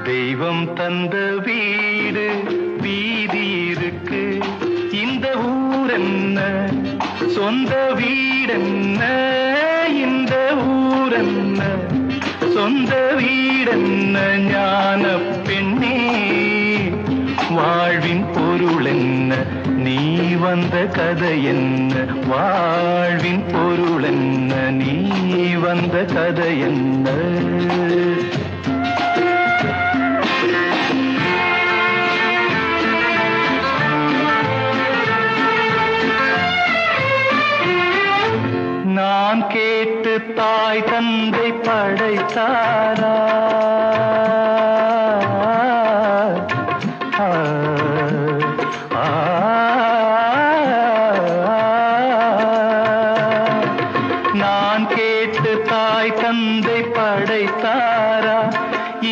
தெய்வம் தந்த வீடு வீதி இருக்கு. இந்த ஊரென்ன சொந்த வீடென்ன, இந்த ஊரென்ன சொந்த வீடென்ன. ஞான பெண்ணே வாழ்வின் பொருள் என்ன, நீ வந்த கதை என்ன. வாழ்வின் பொருள் என்ன, நீ வந்த கதை என்ன. நான் கேட்டு தாய் தந்த